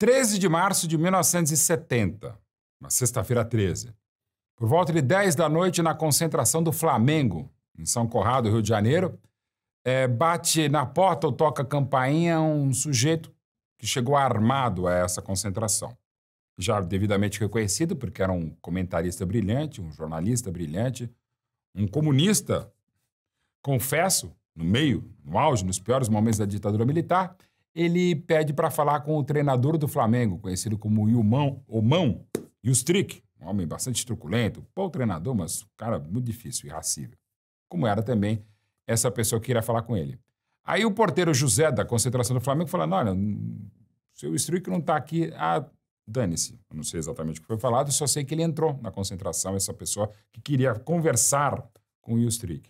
13 de março de 1970, na sexta-feira 13. Por volta de 10 da noite, na concentração do Flamengo, em São Conrado, Rio de Janeiro, bate na porta ou toca a campainha um sujeito que chegou armado a essa concentração. Já devidamente reconhecido, porque era um comentarista brilhante, um jornalista brilhante, um comunista, confesso, no auge, nos piores momentos da ditadura militar. Ele pede para falar com o treinador do Flamengo, conhecido como Omão Yustric, um homem bastante truculento, bom treinador, mas um cara muito difícil, irracível. Como era também essa pessoa que iria falar com ele. Aí o porteiro José, da concentração do Flamengo, falando, olha, o seu Yustric não está aqui, dane-se. Eu não sei exatamente o que foi falado, só sei que ele entrou na concentração, essa pessoa que queria conversar com o Yustric.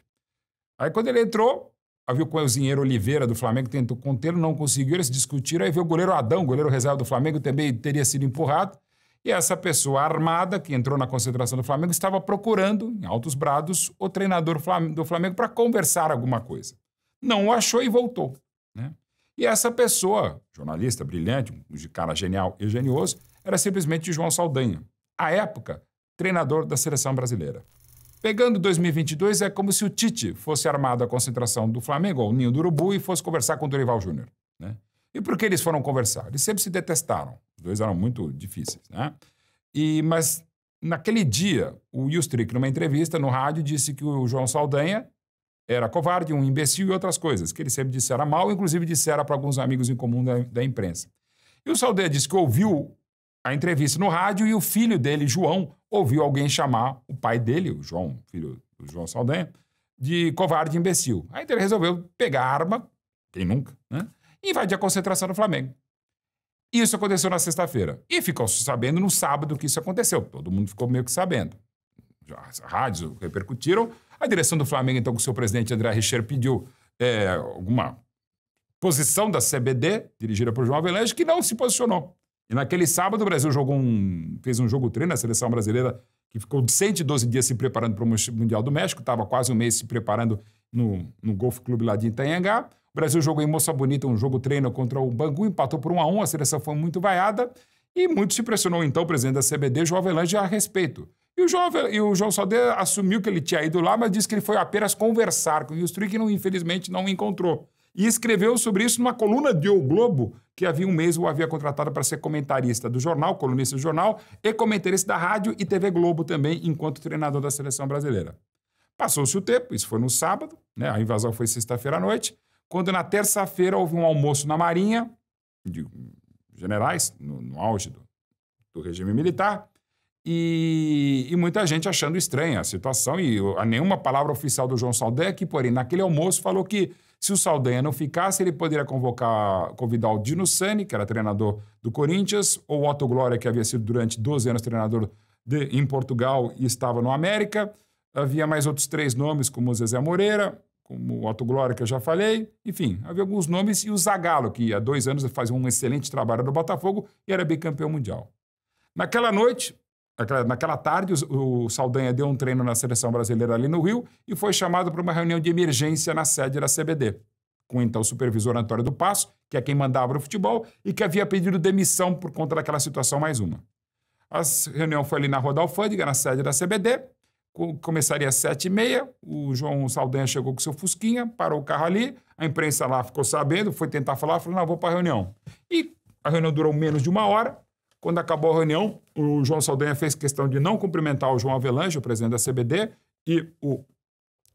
Aí quando ele entrou, havia o cozinheiro Oliveira do Flamengo, tentou contê-lo, não conseguiu, eles discutiram, aí veio o goleiro Adão, goleiro reserva do Flamengo, também teria sido empurrado, e essa pessoa armada, que entrou na concentração do Flamengo, estava procurando, em altos brados, o treinador do Flamengo para conversar alguma coisa. Não o achou e voltou, né? E essa pessoa, jornalista brilhante, um cara genial e genioso, era simplesmente João Saldanha, à época, treinador da seleção brasileira. Pegando 2022, é como se o Tite fosse armado à concentração do Flamengo, ao Ninho do Urubu, e fosse conversar com o Dorival Júnior, né? E por que eles foram conversar? Eles sempre se detestaram. Os dois eram muito difíceis, né? Mas, naquele dia, o Yustric, numa entrevista no rádio, disse que o João Saldanha era covarde, um imbecil e outras coisas, que ele sempre dissera mal, inclusive dissera para alguns amigos em comum da imprensa. E o Saldanha disse que ouviu a entrevista no rádio e o filho dele, João, ouviu alguém chamar o pai dele, o João, filho do João Saldanha, de covarde e imbecil. Aí ele resolveu pegar a arma, quem nunca, né? E invadir a concentração do Flamengo. Isso aconteceu na sexta-feira. E ficou sabendo no sábado que isso aconteceu. Todo mundo ficou meio que sabendo. As rádios repercutiram. A direção do Flamengo, então, com o seu presidente André Richer, pediu alguma posição da CBD, dirigida por João Avelange, que não se posicionou. E naquele sábado o Brasil fez um jogo-treino na seleção brasileira, que ficou 112 dias se preparando para o Mundial do México, estava quase um mês se preparando no Golf Clube lá de Itanhangá. O Brasil jogou em Moça Bonita um jogo-treino contra o Bangu, empatou por 1-1, a seleção foi muito vaiada, e muito se pressionou então o presidente da CBD, João Avelange, a respeito. E o João Saldanha assumiu que ele tinha ido lá, mas disse que ele foi apenas conversar com o Yustric, que infelizmente não o encontrou. E escreveu sobre isso numa coluna de O Globo, que havia um mês o havia contratado para ser comentarista do jornal, colunista do jornal, e comentarista da rádio e TV Globo também, enquanto treinador da seleção brasileira. Passou-se o tempo, isso foi no sábado, né? A invasão foi sexta-feira à noite, quando na terça-feira houve um almoço na Marinha, de generais, no auge do regime militar, e muita gente achando estranha a situação, e nenhuma palavra oficial do João Saldanha, que, porém, naquele almoço falou que se o Saldanha não ficasse, ele poderia convidar o Dino Sani, que era treinador do Corinthians, ou o Otto Glória, que havia sido durante 12 anos treinador em Portugal e estava no América. Havia mais outros 3 nomes, como o Zezé Moreira, como o Otto Glória, que eu já falei. Enfim, havia alguns nomes, e o Zagallo, que há 2 anos fazia um excelente trabalho no Botafogo e era bicampeão mundial. Naquela noite, naquela tarde, o Saldanha deu um treino na seleção brasileira ali no Rio e foi chamado para uma reunião de emergência na sede da CBD, com então o supervisor Antônio do Passo, que é quem mandava no futebol e que havia pedido demissão por conta daquela situação mais uma. A reunião foi ali na Rua da Alfândega, na sede da CBD, começaria às 7h30, o João Saldanha chegou com seu fusquinha, parou o carro ali, a imprensa lá ficou sabendo, foi tentar falar, falou, não, vou para a reunião. E a reunião durou menos de 1 hora. Quando acabou a reunião, o João Saldanha fez questão de não cumprimentar o João Avelange, o presidente da CBD, e o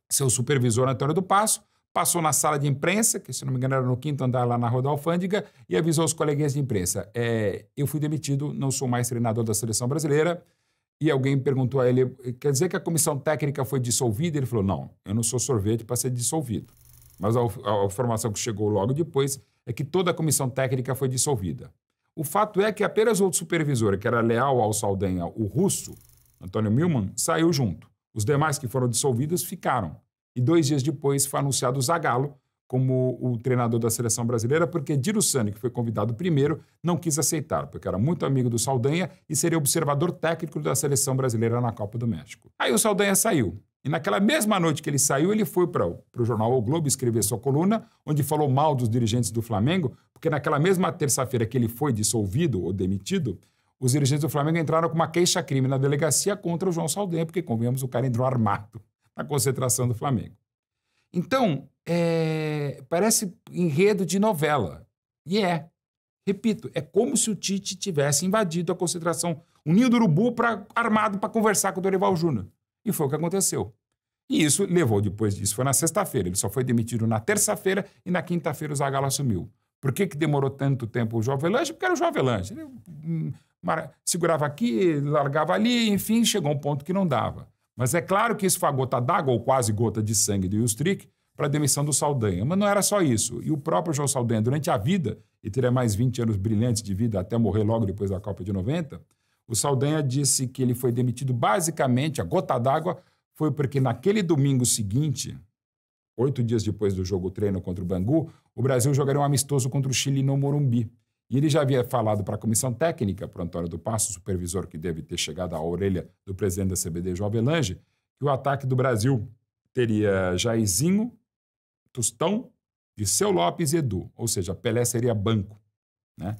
seu supervisor Antônio do Passo, passou na sala de imprensa, que se não me engano era no 5º andar lá na Rua da Alfândega, e avisou os coleguinhas de imprensa, eu fui demitido, não sou mais treinador da seleção brasileira, e alguém perguntou a ele, quer dizer que a comissão técnica foi dissolvida? Ele falou, não, eu não sou sorvete para ser dissolvido. Mas a informação que chegou logo depois é que toda a comissão técnica foi dissolvida. O fato é que apenas o outro supervisor, que era leal ao Saldanha, o russo, Antônio Milman, saiu junto. Os demais que foram dissolvidos ficaram. E 2 dias depois foi anunciado o Zagallo como o treinador da seleção brasileira, porque Dino Sani, que foi convidado primeiro, não quis aceitar, porque era muito amigo do Saldanha e seria observador técnico da seleção brasileira na Copa do México. Aí o Saldanha saiu. E naquela mesma noite que ele saiu, ele foi para o jornal O Globo escrever sua coluna, onde falou mal dos dirigentes do Flamengo, porque naquela mesma terça-feira que ele foi dissolvido ou demitido, os dirigentes do Flamengo entraram com uma queixa-crime na delegacia contra o João Saldanha, porque, convenhamos, o cara entrou armado na concentração do Flamengo. Então, parece enredo de novela. E repito, é como se o Tite tivesse invadido a concentração, o Ninho do Urubu armado para conversar com o Dorival Júnior. E foi o que aconteceu. E isso levou, depois disso, foi na sexta-feira. Ele só foi demitido na terça-feira e na quinta-feira o Zagallo assumiu. Por que demorou tanto tempo o João Avelange? Porque era o João Avelange. Ele segurava aqui, largava ali, enfim, chegou um ponto que não dava. Mas é claro que isso foi a gota d'água, ou quase gota de sangue do Ilstruik, para a demissão do Saldanha. Mas não era só isso. E o próprio João Saldanha, durante a vida, e teria mais 20 anos brilhantes de vida até morrer logo depois da Copa de 90, o Saldanha disse que ele foi demitido basicamente, a gota d'água, foi porque naquele domingo seguinte, 8 dias depois do jogo treino contra o Bangu, o Brasil jogaria um amistoso contra o Chile no Morumbi. E ele já havia falado para a comissão técnica, para o Antônio do Passo, supervisor que deve ter chegado à orelha do presidente da CBD, João Avelange, que o ataque do Brasil teria Jairzinho, Tostão, Dirceu Lopes e Edu. Ou seja, Pelé seria banco, né?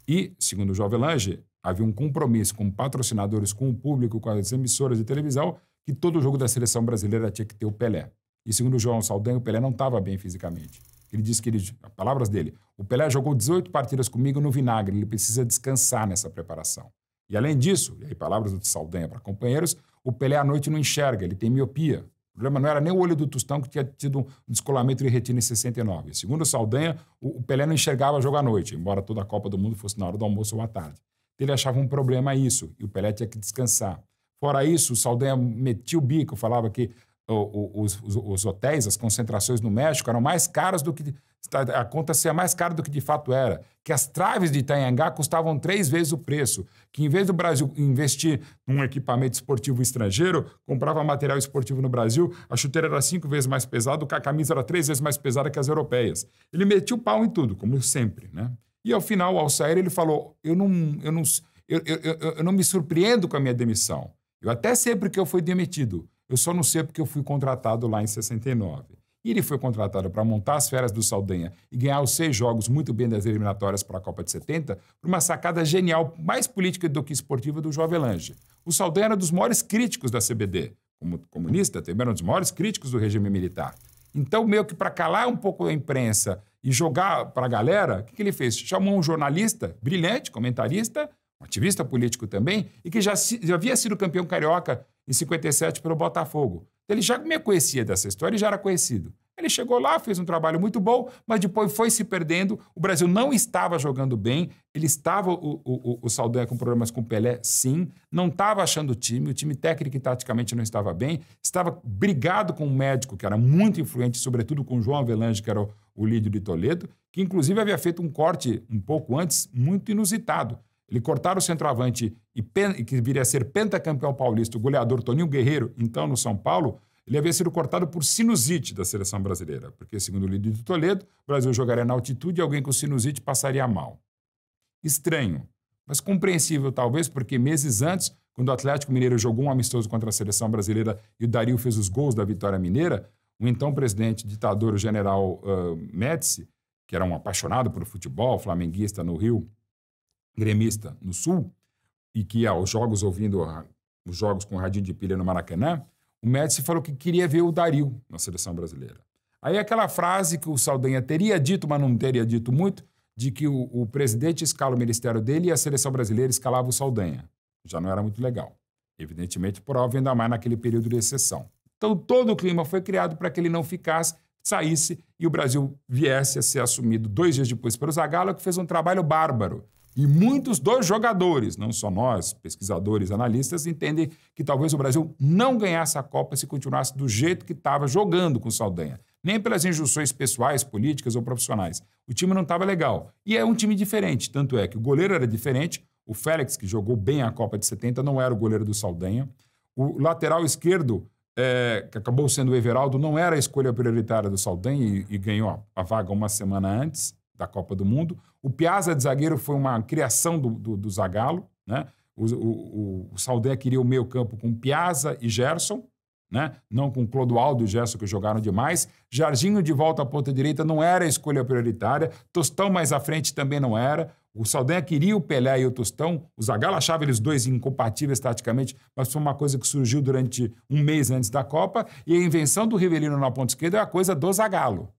E, segundo o João Avelange, havia um compromisso com patrocinadores, com o público, com as emissoras de televisão, que todo jogo da seleção brasileira tinha que ter o Pelé. E segundo o João Saldanha, o Pelé não estava bem fisicamente. Ele disse que, palavras dele, o Pelé jogou 18 partidas comigo no vinagre, ele precisa descansar nessa preparação. E além disso, e aí palavras do Saldanha para companheiros, o Pelé à noite não enxerga, ele tem miopia. O problema não era nem o olho do Tostão, que tinha tido um descolamento de retina em 69. Segundo o Saldanha, o Pelé não enxergava jogo à noite, embora toda a Copa do Mundo fosse na hora do almoço ou à tarde. Ele achava um problema isso, e o Pelé tinha que descansar. Fora isso, o Saldanha metia o bico, falava que os hotéis, as concentrações no México eram mais caras do que... A conta seria mais cara do que de fato era. Que as traves de Itanhangá custavam 3 vezes o preço. Que em vez do Brasil investir num equipamento esportivo estrangeiro, comprava material esportivo no Brasil, a chuteira era 5 vezes mais pesada, a camisa era 3 vezes mais pesada que as europeias. Ele metia o pau em tudo, como sempre, né? E ao final, ao sair, ele falou, eu não me surpreendo com a minha demissão. Eu até sei porque eu fui demitido. Eu só não sei porque eu fui contratado lá em 69. E ele foi contratado para montar as férias do Saldanha e ganhar os 6 jogos muito bem das eliminatórias para a Copa de 70 por uma sacada genial, mais política do que esportiva, do João Avelange. O Saldanha era dos maiores críticos da CBD. Como comunista, também era um dos maiores críticos do regime militar. Então, meio que para calar um pouco a imprensa e jogar para a galera, o que ele fez? Chamou um jornalista brilhante, comentarista, um ativista político também, e que já havia sido campeão carioca em 57 pelo Botafogo. Ele já me conhecia dessa história e já era conhecido. Ele chegou lá, fez um trabalho muito bom, mas depois foi se perdendo. O Brasil não estava jogando bem. Ele estava, o Saldanha, com problemas com o Pelé, sim. Não estava achando o time técnico e taticamente não estava bem. Estava brigado com um médico que era muito influente, sobretudo com o João Avelange, que era o líder de Toledo, que inclusive havia feito um corte um pouco antes, muito inusitado. Ele cortaram o centroavante e que viria a ser pentacampeão paulista, o goleador Toninho Guerreiro, então no São Paulo, ele havia sido cortado por sinusite da seleção brasileira, porque, segundo o líder de Toledo, o Brasil jogaria na altitude e alguém com sinusite passaria mal. Estranho, mas compreensível talvez, porque meses antes, quando o Atlético Mineiro jogou um amistoso contra a seleção brasileira e o Darío fez os gols da vitória mineira, o então presidente ditador, o general Médici, que era um apaixonado por futebol, flamenguista no Rio, gremista no Sul, e que ia aos jogos ouvindo os jogos com radinho de pilha no Maracanã, o Médici falou que queria ver o Darío na seleção brasileira. Aí aquela frase que o Saldanha teria dito, mas não teria dito muito, de que o presidente escala o ministério dele e a seleção brasileira escalava o Saldanha. Já não era muito legal. Evidentemente, por óbvio, ainda mais naquele período de exceção. Então, todo o clima foi criado para que ele não ficasse, saísse e o Brasil viesse a ser assumido 2 dias depois pelo Zagallo, que fez um trabalho bárbaro. E muitos dos jogadores, não só nós, pesquisadores, analistas, entendem que talvez o Brasil não ganhasse a Copa se continuasse do jeito que estava jogando com o Saldanha. Nem pelas injunções pessoais, políticas ou profissionais. O time não estava legal. E é um time diferente. Tanto é que o goleiro era diferente. O Félix, que jogou bem a Copa de 70, não era o goleiro do Saldanha. O lateral esquerdo, que acabou sendo o Everaldo, não era a escolha prioritária do Saldanha e ganhou a vaga uma semana antes da Copa do Mundo. O Piazza de zagueiro foi uma criação do Zagallo, né? O Saldanha queria o meio campo com Piazza e Gerson, né? Não com Clodoaldo e Gerson, que jogaram demais. Jarginho de volta à ponta direita não era a escolha prioritária. Tostão mais à frente também não era. O Saldanha queria o Pelé e o Tostão. O Zagallo achava eles dois incompatíveis taticamente, mas foi uma coisa que surgiu durante um mês antes da Copa. E a invenção do Rivelino na ponta esquerda é a coisa do Zagallo.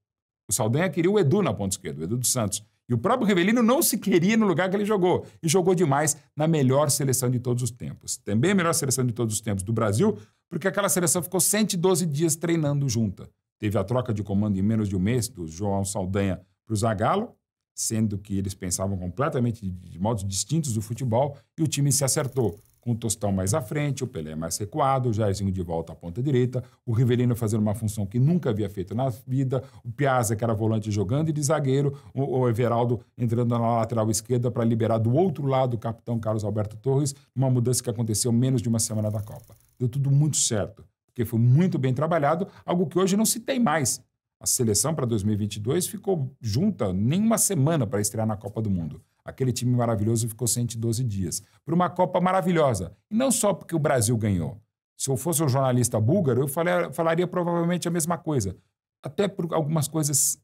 O Saldanha queria o Edu na ponta esquerda, o Edu dos Santos. E o próprio Rivelino não se queria no lugar que ele jogou. E jogou demais na melhor seleção de todos os tempos. Também a melhor seleção de todos os tempos do Brasil, porque aquela seleção ficou 112 dias treinando junta. Teve a troca de comando em menos de um mês do João Saldanha para o Zagallo, sendo que eles pensavam completamente de modos distintos do futebol, e o time se acertou. Com o Tostão mais à frente, o Pelé mais recuado, o Jairzinho de volta à ponta direita, o Rivelino fazendo uma função que nunca havia feito na vida, o Piazza, que era volante jogando, e de zagueiro, o Everaldo entrando na lateral esquerda para liberar do outro lado o capitão Carlos Alberto Torres, uma mudança que aconteceu menos de uma semana da Copa. Deu tudo muito certo, porque foi muito bem trabalhado, algo que hoje não se tem mais. A seleção para 2022 ficou junta nem uma semana para estrear na Copa do Mundo. Aquele time maravilhoso ficou 112 dias. Por uma Copa maravilhosa. E não só porque o Brasil ganhou. Se eu fosse um jornalista búlgaro, eu falaria provavelmente a mesma coisa. Até por algumas coisas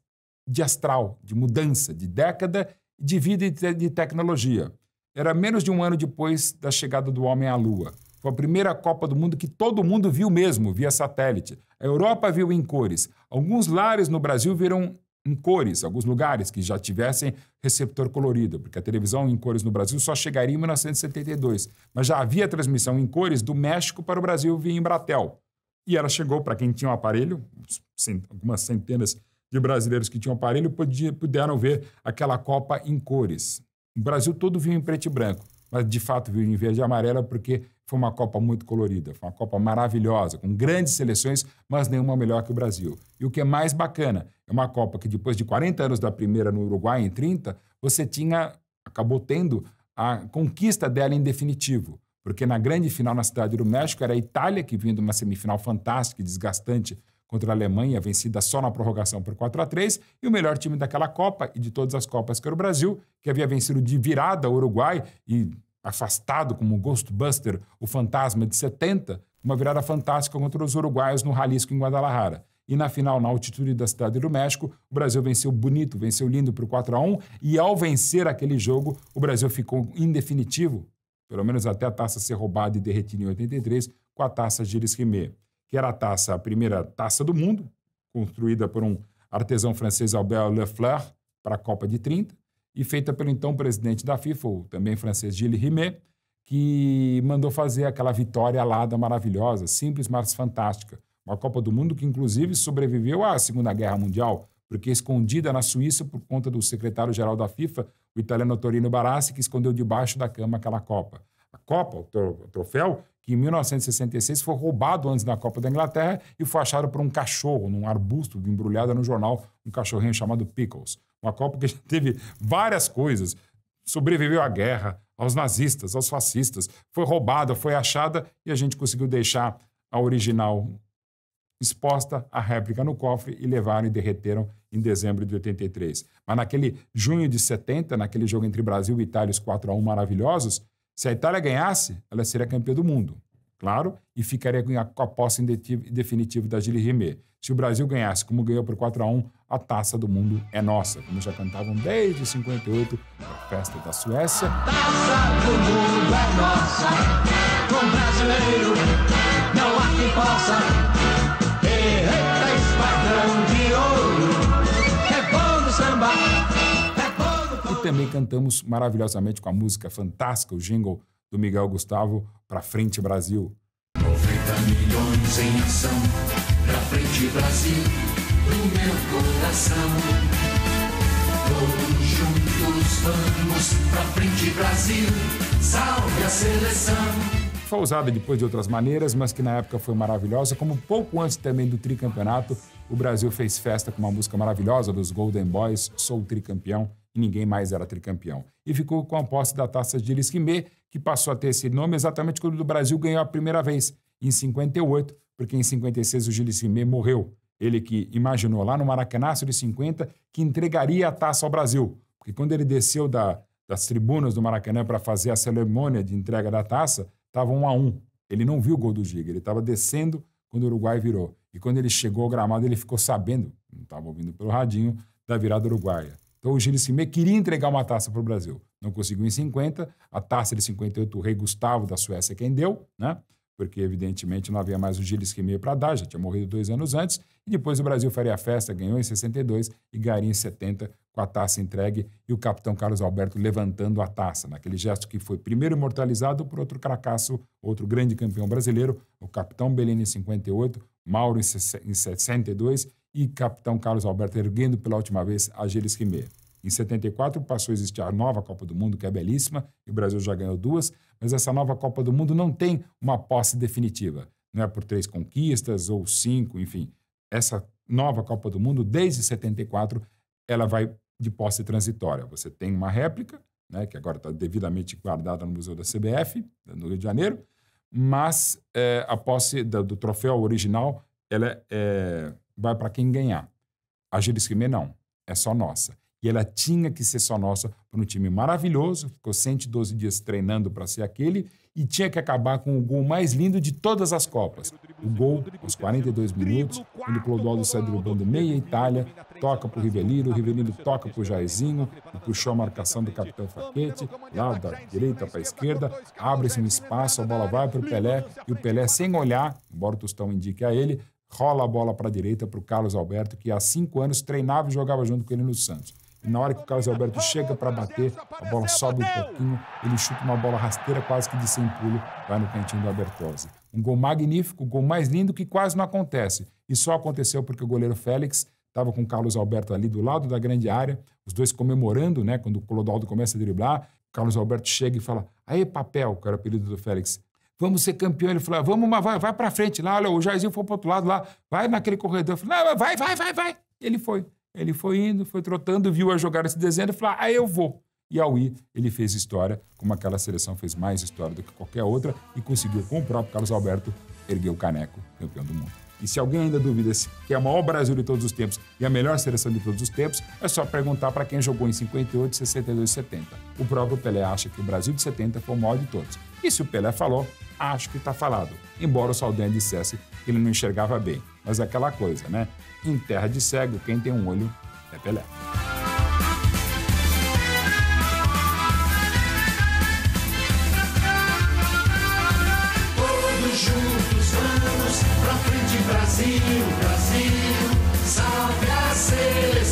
de astral, de mudança, de década, de vida e de tecnologia. Era menos de um ano depois da chegada do homem à Lua. Foi a primeira Copa do Mundo que todo mundo viu mesmo, via satélite. A Europa viu em cores. Alguns lares no Brasil viram em cores, alguns lugares que já tivessem receptor colorido, porque a televisão em cores no Brasil só chegaria em 1972. Mas já havia transmissão em cores do México para o Brasil via Embratel. E ela chegou para quem tinha um aparelho, algumas centenas de brasileiros que tinham aparelho puderam ver aquela Copa em cores. O Brasil todo viu em preto e branco, mas de fato viu em verde e amarela porque foi uma Copa muito colorida, foi uma Copa maravilhosa, com grandes seleções, mas nenhuma melhor que o Brasil. E o que é mais bacana, é uma Copa que depois de 40 anos da primeira no Uruguai, em 30, você acabou tendo a conquista dela em definitivo. Porque na grande final na Cidade do México era a Itália, que vinha de uma semifinal fantástica e desgastante contra a Alemanha, vencida só na prorrogação por 4-3, e o melhor time daquela Copa e de todas as Copas, que era o Brasil, que havia vencido de virada o Uruguai e afastado como Ghostbuster, o fantasma de 70, uma virada fantástica contra os uruguaios no Jalisco, em Guadalajara. E na final, na altitude da Cidade do México, o Brasil venceu bonito, venceu lindo por 4-1, e ao vencer aquele jogo, o Brasil ficou em definitivo, pelo menos até a taça ser roubada e derretida em 83, com a taça Gilles Rimet, que era a primeira taça do mundo, construída por um artesão francês, Albert Lefleur, para a Copa de 30, e feita pelo então presidente da FIFA, o também francês Gilles Rimet, que mandou fazer aquela vitória alada maravilhosa, simples, mas fantástica. Uma Copa do Mundo que, inclusive, sobreviveu à Segunda Guerra Mundial, porque escondida na Suíça por conta do secretário-geral da FIFA, o italiano Torino Barassi, que escondeu debaixo da cama aquela Copa. A Copa, o troféu, que em 1966 foi roubado antes da Copa da Inglaterra e foi achado por um cachorro, num arbusto embrulhado no jornal, um cachorrinho chamado Pickles. Uma Copa que já teve várias coisas. Sobreviveu à guerra, aos nazistas, aos fascistas. Foi roubada, foi achada e a gente conseguiu deixar a original exposta, a réplica no cofre e levaram e derreteram em dezembro de 83. Mas naquele junho de 70, naquele jogo entre Brasil e Itália, os 4-1 maravilhosos, se a Itália ganhasse, ela seria campeã do mundo, claro, e ficaria com a posse definitiva da Gilles Rimet. Se o Brasil ganhasse, como ganhou por 4-1, a taça do mundo é nossa, como já cantavam desde 58, a festa da Suécia. A taça do mundo é nossa, com brasileiro não há quem possa. Eita, esquadrão de ouro, é bom no samba, é bom no... E também cantamos maravilhosamente com a música fantástica, o jingle do Miguel Gustavo, Pra Frente Brasil. 90 milhões em ação, pra frente Brasil, do meu coração. Todos juntos vamos, pra frente Brasil, salve a seleção. Foi usada depois de outras maneiras, mas que na época foi maravilhosa. Como pouco antes também do tricampeonato, o Brasil fez festa com uma música maravilhosa dos Golden Boys, Sou Tricampeão, e ninguém mais era tricampeão. E ficou com a posse da taça Gilles Rimet, que passou a ter esse nome exatamente quando o Brasil ganhou a primeira vez, em 58, porque em 56 o Gilles Rimet morreu. Ele que imaginou lá no Maracanaço de 50 que entregaria a taça ao Brasil, porque quando ele desceu das tribunas do Maracanã para fazer a cerimônia de entrega da taça, estava 1-1. Ele não viu o gol do Giga, ele estava descendo quando o Uruguai virou. E quando ele chegou ao gramado, ele ficou sabendo, não estava ouvindo pelo radinho, da virada uruguaia. Então o Gilles Rimet queria entregar uma taça para o Brasil. Não conseguiu em 50, a taça de 58 o rei Gustavo da Suécia quem deu, né? Porque evidentemente não havia mais o Gilles Rimet para dar, já tinha morrido 2 anos antes, e depois o Brasil faria a festa, ganhou em 62 e ganharia em 70 com a taça entregue e o capitão Carlos Alberto levantando a taça, naquele gesto que foi primeiro imortalizado por outro cracaço, outro grande campeão brasileiro, o capitão Bellini em 58, Mauro em 62 e capitão Carlos Alberto erguendo pela última vez a Gilles Rimet. Em 74 passou a existir a nova Copa do Mundo, que é belíssima, e o Brasil já ganhou 2, mas essa nova Copa do Mundo não tem uma posse definitiva. Não é por 3 conquistas ou 5, enfim. Essa nova Copa do Mundo, desde 74, ela vai de posse transitória. Você tem uma réplica, né, que agora está devidamente guardada no Museu da CBF, no Rio de Janeiro, mas a posse do troféu original ela vai para quem ganhar. A Gilles Rimet não, é só nossa. E ela tinha que ser só nossa por um time maravilhoso, ficou 112 dias treinando para ser aquele e tinha que acabar com o gol mais lindo de todas as Copas. O gol, aos 42 minutos, quando o Clodoaldo sai driblando meia Itália, toca para o Rivelino toca para o Jairzinho, e puxou a marcação do capitão Facchetti, lá da direita para a esquerda, abre-se um espaço, a bola vai para o Pelé, e o Pelé, sem olhar, embora o Tostão indique a ele, rola a bola para a direita para o Carlos Alberto, que há 5 anos treinava e jogava junto com ele no Santos. E na hora que o Carlos Alberto chega para bater, a bola sobe um pouquinho, ele chuta uma bola rasteira quase que de sem pulo, vai no cantinho do Albertozzi. Um gol magnífico, o gol mais lindo que quase não acontece. E só aconteceu porque o goleiro Félix estava com o Carlos Alberto ali do lado da grande área, os dois comemorando, né, quando o Clodoaldo começa a driblar, o Carlos Alberto chega e fala: "Aê, papel", que era o apelido do Félix, "vamos ser campeão". Ele falou: "Vamos, mas vai para frente lá, olha, o Jairzinho foi para outro lado lá, vai naquele corredor". Eu falei: "Não, vai". Ele foi. Ele foi indo, foi trotando, viu a jogar esse desenho e falou: "Ah, eu vou". E ao ir, ele fez história, como aquela seleção fez mais história do que qualquer outra e conseguiu, com o próprio Carlos Alberto, erguer o caneco, campeão do mundo. E se alguém ainda duvida que é o maior Brasil de todos os tempos e a melhor seleção de todos os tempos, é só perguntar para quem jogou em 58, 62 e 70. O próprio Pelé acha que o Brasil de 70 foi o maior de todos. E se o Pelé falou, acho que está falado. Embora o Saldanha dissesse que ele não enxergava bem. Mas é aquela coisa, né? Em terra de cego, quem tem um olho é Pelé. Todos juntos vamos pra frente, Brasil, Brasil, salve a seleção.